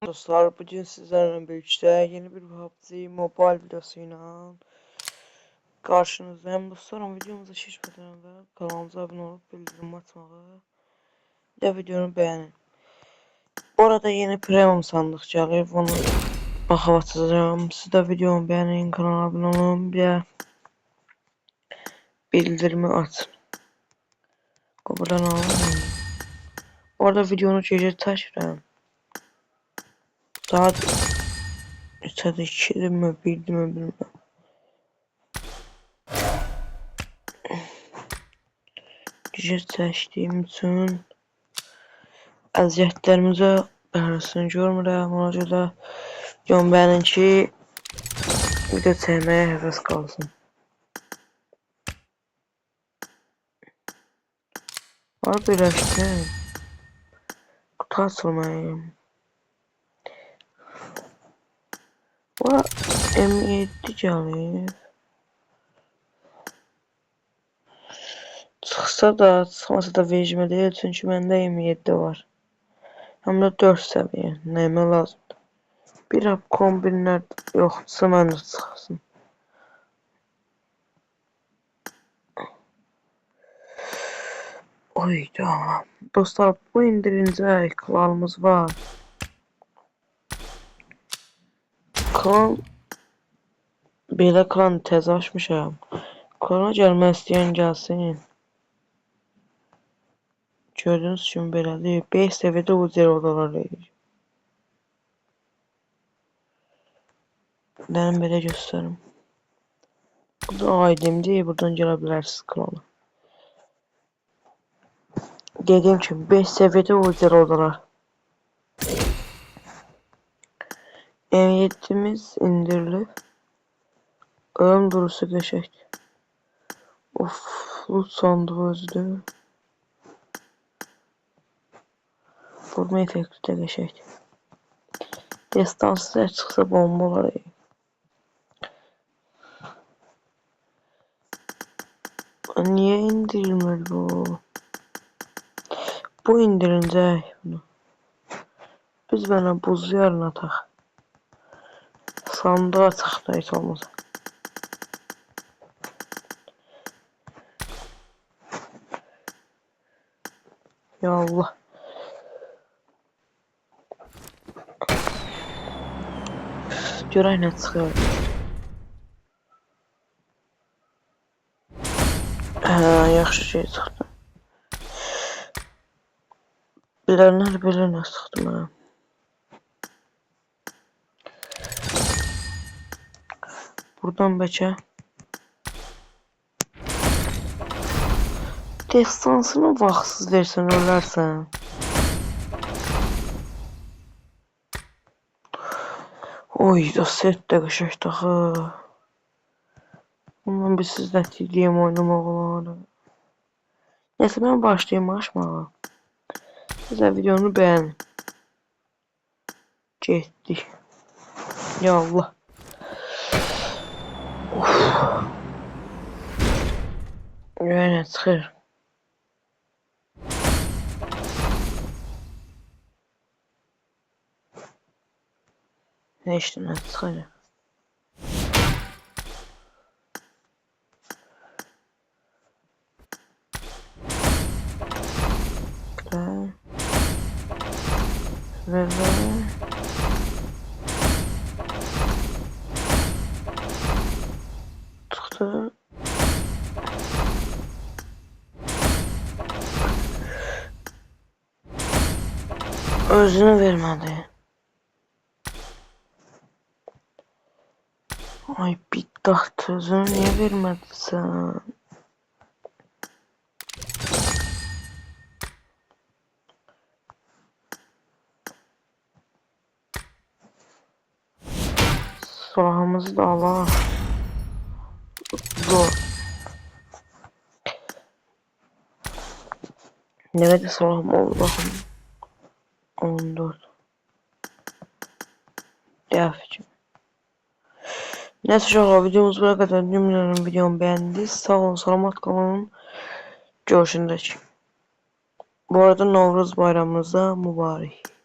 Dostlar, bugün sizlerle birlikte yeni bir PUBG Mobile videosuyla karşınızdayım. Dostlar, videomuza geçmeden evvel kanalımıza abone olup bildirim açmayı ve videonu beğenin. Bu arada yeni premium sandık gelir. Bunu atacağım. Siz de videomu beğenin, kanala abone olun ve bildirimi açın. Buradan alalım. Bu arada videonu gece taşıram. Saat 2'de mi 1'de mi bilmem. Gece seçtiğim için əziyyətlərimizə bəhrəsini görmürəm, ona görə videomu beğenin ki video çəkməyə həvəs qalsın. Var birləşdim. Kutu açılmayayım. Bu M7 gəlir. Çıxsa da, çıxmasa da vecimə deyil, çünki məndə M7 var. Həm də 4 səviyyə, nəyimə lazımdır. Bir kombinlər yoxdursa məndə çıxsın. Oyda. Dostlar, bu indirimdə klanımız var. Klan belə klan təzə açmışam. Klana gəlmək istəyən gəlsin. Gördüyünüz kimi belədir. 5 səviyyədə o 0 dolar verir. Mənim belə göstərim. Bu da aidimdir. Buradan gələ bilərsiniz klana. Dediyim kimi 5 səviyyədə o 0 dolar. M7'miz indirilib. Ölüm durusu qəşəkdir. Of, loot sandığı özüdür. Vurma effekti də qəşəkdir. Destansı çıxsa bomba olar. Niye indirilmir bu? Bu indirilecek bunu. Biz bana buz yarın ataq. Sandığa çıxdı heç olmasa. Ya Allah. Görək nə çıxır. Yaxşı şey çıxdı. Bilənlər bilir nə çıxdı mənə. Buradan bəlkə destansını vaxtsız versən ölərsən. Oy da set də qəşəkdir axı. Bundan bir sizlətdiyim oynamaq olar. Neyse ben başlayayım açmağa. Siz de videonu beğenin. Getdik. Ya Allah. Of. Yani çıxır. Ne işte ne çıxır. Ve çıxdı. Özünü vermədi. Ay bittaht, özünü niye vermədin sən? Silahımızı da alalım. Zor. Nerede silahım oldu bakın. 14. Dəfçim. Neyse uşaqlar, videomuz buraya kadar. Ümumən videomu beğendiniz. Sağ olun, salamat qalın. Görüşündək. Bu arada Novruz bayramınız da mübarək.